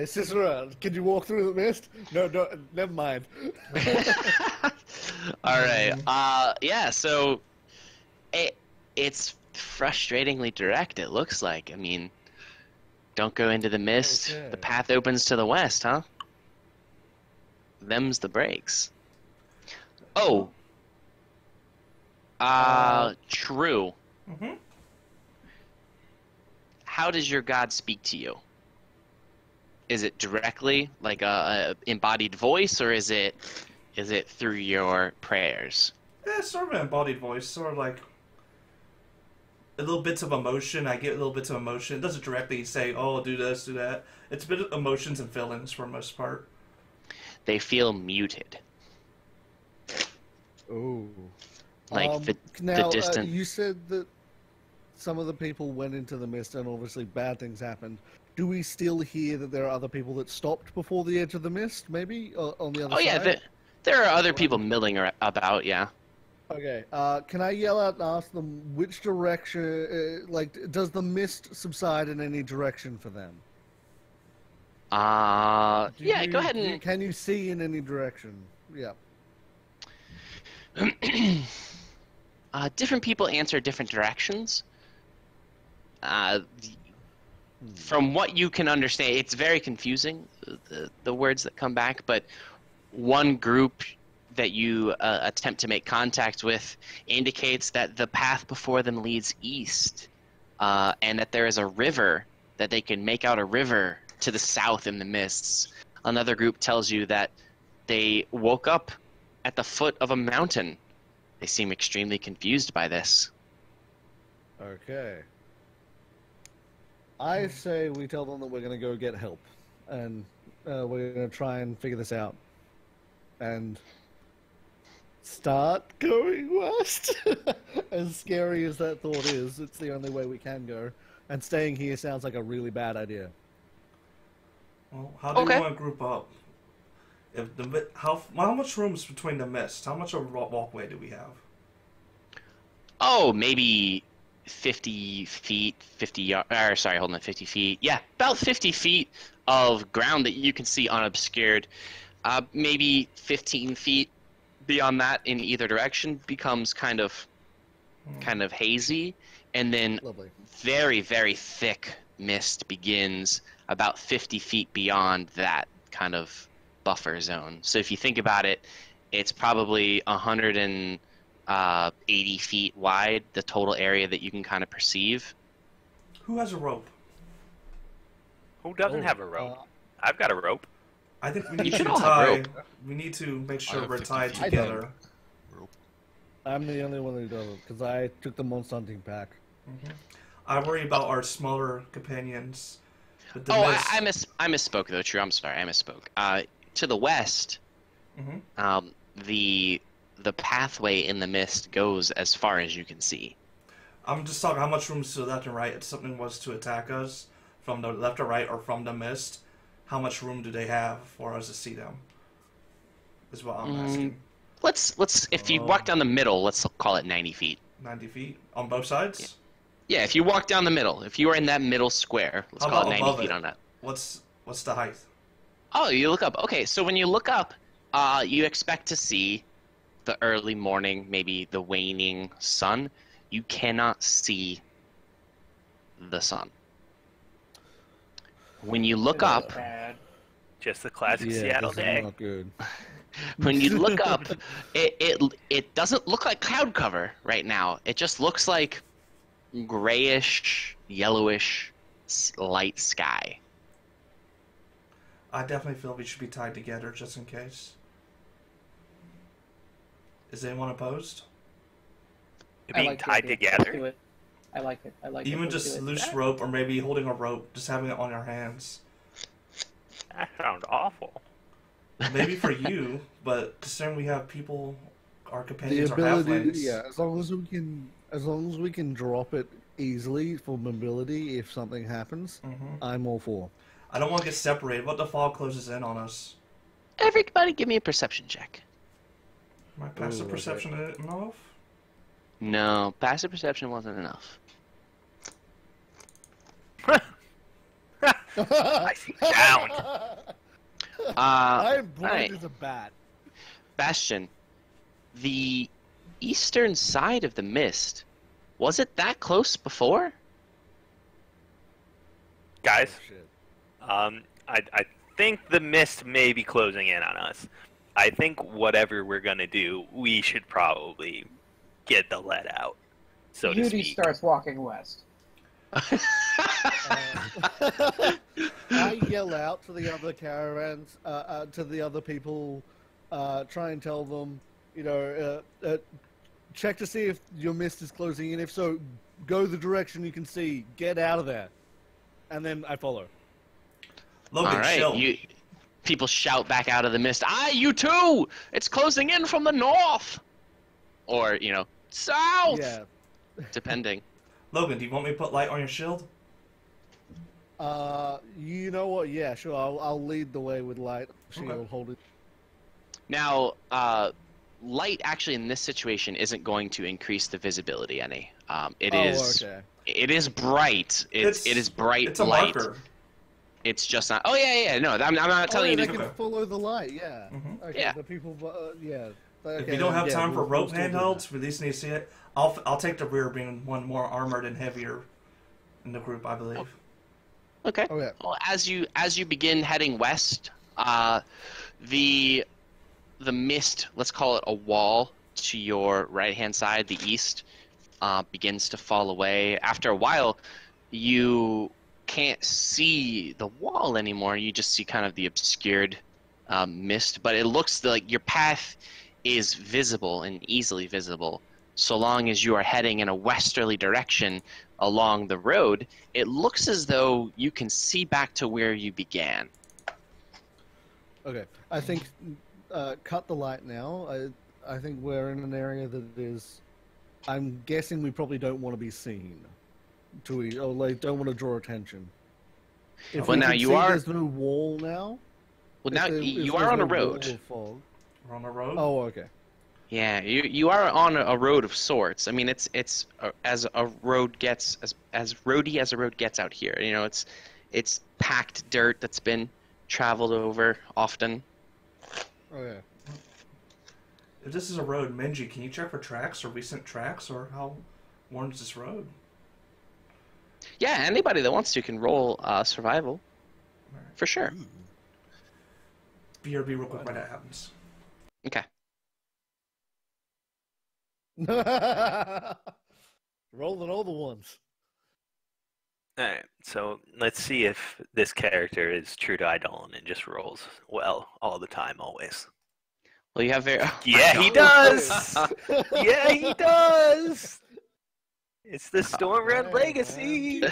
Cicero, can you walk through the mist? No, never mind. Alright, yeah, so... It's frustratingly direct, it looks like. I mean, don't go into the mist. Okay. The path opens to the west, huh? Them's the breaks. Oh. True. mhm. How does your god speak to you? Is it directly, like a embodied voice, or is it through your prayers? Yeah, it's sort of an embodied voice, sort of like a little bits of emotion. I get little bits of emotion. It doesn't directly say, "Oh, do this, do that." It's a bit of emotions and feelings for the most part. They feel muted, Ooh. like the Now, distant. you said that some of the people went into the mist and obviously bad things happened. Do we still hear that there are other people that stopped before the edge of the mist, maybe? On the other Oh side? yeah, there are other people milling about. Yeah. Okay, can I yell out and ask them which direction, does the mist subside in any direction for them? Do Yeah. you- Go ahead and. Can you see in any direction? Yeah. Different people answer different directions. From what you can understand, it's very confusing, the words that come back, but one group that you attempt to make contact with indicates that the path before them leads east, and that there is a river, that they can make out a river to the south in the mists. Another group tells you that they woke up at the foot of a mountain. They seem extremely confused by this. Okay. I say we tell them that we're going to go get help, and we're going to try and figure this out, and start going west. As scary as that thought is, it's the only way we can go, and staying here sounds like a really bad idea. Well, how do Okay. you want to group up? If how much room is between the mist? How much of a walkway do we have? Oh, maybe 50 feet, 50 yards, or sorry, hold on, 50 feet. Yeah, about 50 feet of ground that you can see unobscured. Maybe 15 feet beyond that in either direction becomes kind of hazy, and then Lovely. very, very thick mist begins about 50 feet beyond that kind of buffer zone. So if you think about it, it's probably 180 feet wide, the total area that you can kind of perceive. Who has a rope? Who doesn't have a rope? I've got a rope. I think we need You to should all have tie. rope. We need to make I sure have we're 50 tied feet. together. Rope. I'm the only one who does it because I took the monster hunting pack. I worry about our smaller companions. With the Oh, mist. I misspoke though. True, I'm sorry, I misspoke. To the west, the pathway in the mist goes as far as you can see. I'm just talking how much room is to the left and right. If something was to attack us from the left or right or from the mist, how much room do they have for us to see them? Is what I'm asking. Let's if you walk down the middle, let's call it 90 feet. 90 feet on both sides. Yeah, if you walk down the middle, if you are in that middle square, let's How call it about 90 above feet it? on that. What's the height? Oh, you look up. Okay, so when you look up, you expect to see the early morning, maybe the waning sun. You cannot see the sun. When you look up, Bad. Just the classic Yeah, Seattle this is day. not good. when you look up, it doesn't look like cloud cover right now. It just looks like grayish, yellowish, light sky. I definitely feel we should be tied together just in case. Is anyone opposed? Being the tied idea. together? Do it. I like it. I like it. Even Let's just do it. loose rope, or maybe holding a rope, just having it on your hands. That sounds awful. Maybe for you, but considering we have people, our The companions are ability, halflings. yeah, as long as we can drop it easily for mobility if something happens, I'm all for. I don't want to get separated. What if the fog closes in on us? Everybody, give me a perception check. My passive Ooh, perception enough? No, passive perception wasn't enough. I see down. I am blind alright. as a bat. Bastion, the eastern side of the mist, was it that close before? Guys, Oh, shit. I think the mist may be closing in on us. I think whatever we're gonna do, we should probably get the let out, so to Yudi speak. starts walking west. I yell out to the other caravans, to the other people, try and tell them, check to see if your mist is closing in. If so, go the direction you can see. Get out of there. And then I follow. Logan, All right, chill. people shout back out of the mist. You too! It's closing in from the north! Or, south! Yeah. Depending. Logan, do you want me to put light on your shield? You know what? Yeah, sure. I'll lead the way with light. Shield, Okay. hold it. Now, light actually in this situation isn't going to increase the visibility any. It is Okay. It is bright. It is bright It's a light. marker. It's just not. Oh yeah. No, I'm not telling you They to. can Okay. follow the light. Yeah. Okay. Yeah. The people. Yeah. If Okay, you don't have yeah, time for we'll rope still do handhelds, we at least need to see it. I'll take the rear, being one more armored and heavier in the group, I believe. Okay. Oh, yeah. Well, as you begin heading west, the mist, let's call it a wall to your right hand side, the east, begins to fall away. After a while, you can't see the wall anymore. You just see kind of the obscured mist, but it looks like your path is visible and easily visible. So long as you are heading in a westerly direction along the road, it looks as though you can see back to where you began. Okay. I think cut the light now. I think we're in an area that is. I'm guessing we probably don't want to be seen. Don't want to draw attention. If Well, we now can you see are- There's no wall now. Well, now If you there's are on a no wall road. of fog. We're on a road. Oh, okay. Yeah, you are on a road of sorts. I mean, it's as a road gets as roady as a road gets out here. It's packed dirt that's been traveled over often. Okay. If this is a road, Minji, can you check for tracks or recent tracks, or how worn is this road? Yeah, anybody that wants to can roll survival, for sure. Ooh. BRB real quick when that happens. Okay. Rolling all the ones. Alright, so let's see if this character is true to Eidolon and just rolls well all the time, always. Well, you have very. Yeah, he does! Yeah, he does! It's the Stormrend legacy!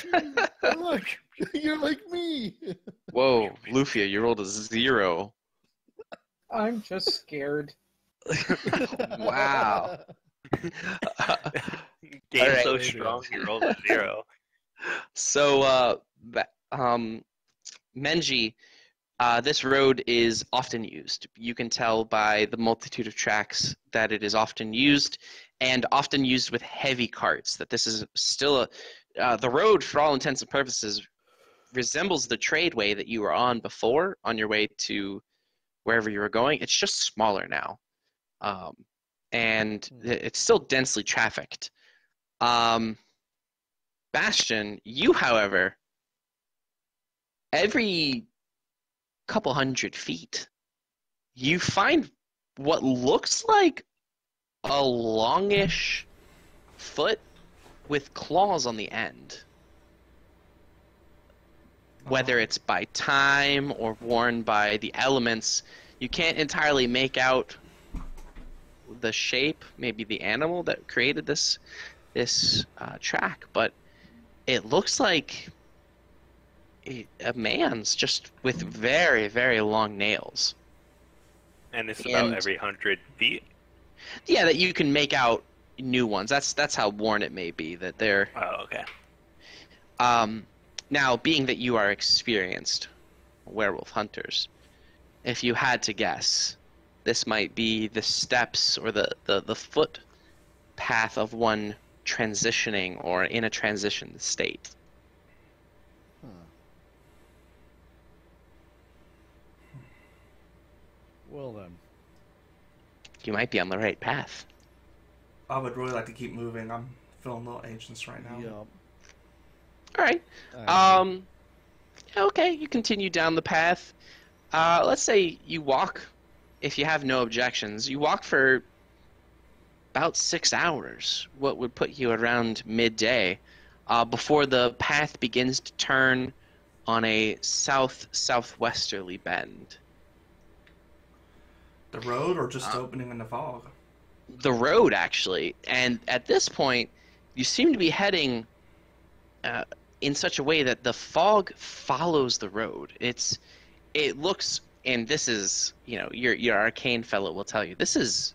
Look, you're like me. Whoa, Lufia, you rolled a 0. I'm just scared. Wow. Game's Alright. so strong, you rolled a 0. So, Menji, this road is often used. You can tell by the multitude of tracks that it is often used, and often used with heavy carts. That this is still the road, for all intents and purposes, resembles the tradeway that you were on before, on your way to wherever you were going. It's just smaller now, and it's still densely trafficked. Bastion, you, however, every couple hundred feet, you find what looks like a longish foot with claws on the end. Whether it's by time or worn by the elements, you can't entirely make out the shape, maybe the animal that created this track, but it looks like a man's, just with very, very long nails. And it's about every 100 feet? Yeah, that you can make out new ones. That's how worn it may be, that they're... Oh, okay. Now, being that you are experienced werewolf hunters, if you had to guess, this might be the steps or the foot path of one transitioning or in a transition state. Huh. Well then. You might be on the right path. I would really like to keep moving. I'm feeling a little anxious right now. Yup. All right. Okay, you continue down the path. Let's say you walk, if you have no objections, you walk for about 6 hours, what would put you around midday, before the path begins to turn on a southwesterly bend. The road, or just opening in the fog? The road, actually. And at this point, you seem to be heading in such a way that the fog follows the road. It looks, and this is, your arcane fellow will tell you, this is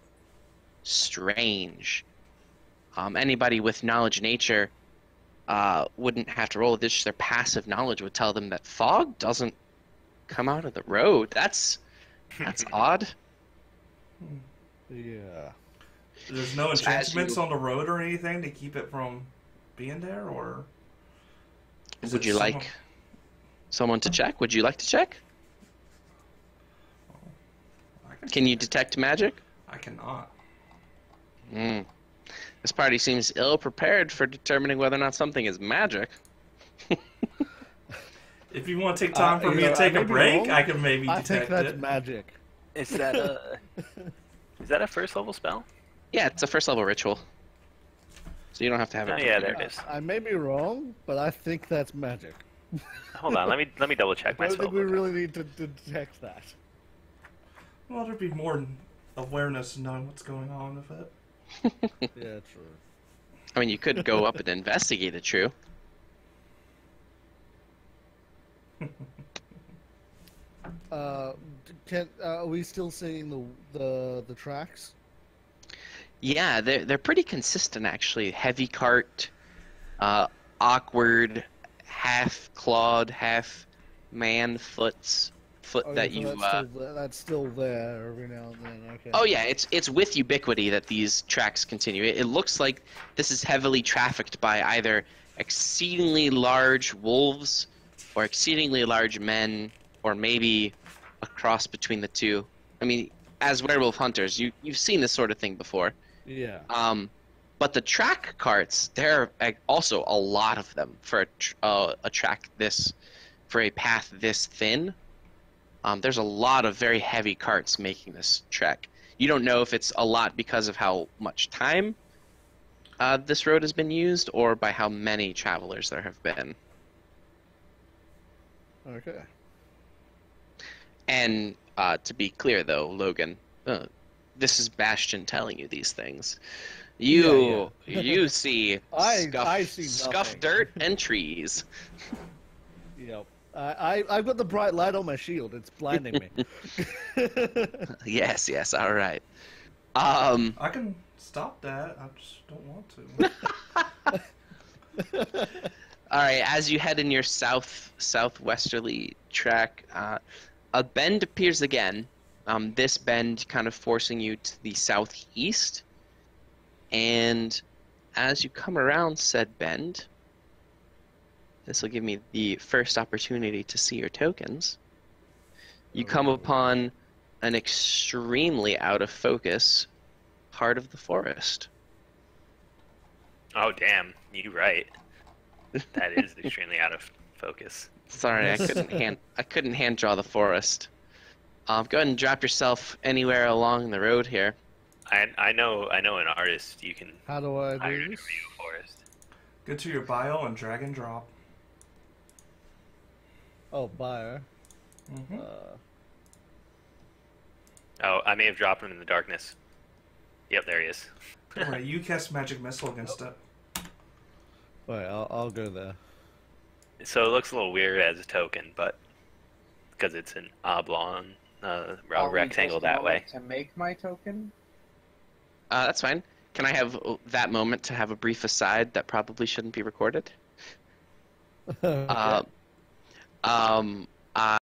strange. Anybody with knowledge nature wouldn't have to roll this. Their passive knowledge would tell them that fog doesn't come out of the road. That's odd. Yeah. There's no So enchantments on the road or anything to keep it from being there, or would you like someone to check? Would you like to check? Can you detect magic? I cannot. This party seems ill-prepared for determining whether or not something is magic. If you want to take time for me to take a break, I can maybe detect I think that's it. magic. Is that a first level spell? Yeah, it's a first-level ritual. So you don't have to have it. Oh yeah, there it is. I may be wrong, but I think that's magic. Hold on, let me double check I my don't spell. think we really need to detect that. Well, there'd be more awareness knowing what's going on with it. Yeah, true. I mean, you could go up and investigate it, true. Are we still seeing the tracks? Yeah, they're pretty consistent, actually. Heavy cart, awkward, half clawed, half man foot that so you. That's still there every now and then. Okay. Oh yeah, it's with ubiquity that these tracks continue. It looks like this is heavily trafficked by either exceedingly large wolves or exceedingly large men, or maybe a cross between the two. I mean, as werewolf hunters, you've seen this sort of thing before. Yeah. But the track carts, there are also a lot of them for a track this, for a path this thin. There's a lot of very heavy carts making this trek. You don't know if it's a lot because of how much time this road has been used, or by how many travelers there have been. Okay. And to be clear, though, Logan, this is Bastion telling you these things. You you see I see scuff nothing. dirt and trees. Yep. I've got the bright light on my shield. It's blinding me. Yes, all right. I can stop that. I just don't want to. All right. As you head in your southwesterly track, a bend appears again. This bend kind of forcing you to the southeast, and as you come around said bend, this will give me the first opportunity to see your tokens. You come upon an extremely out of focus part of the forest. Oh damn, you're right. That is extremely out of focus. Sorry, I couldn't hand draw the forest. Go ahead and drop yourself anywhere along the road here. I know an artist you can How do I hire do to this? review a forest. Go to your bio and drag and drop. Oh, bio. Mm-hmm. Oh, I may have dropped him in the darkness. Yep, there he is. Don't worry, you cast magic missile against it. Wait, I'll go there. So it looks a little weird as a token, but because it's an oblong rectangle that way. To make my token. That's fine. Can I have that moment to have a brief aside that probably shouldn't be recorded? Okay.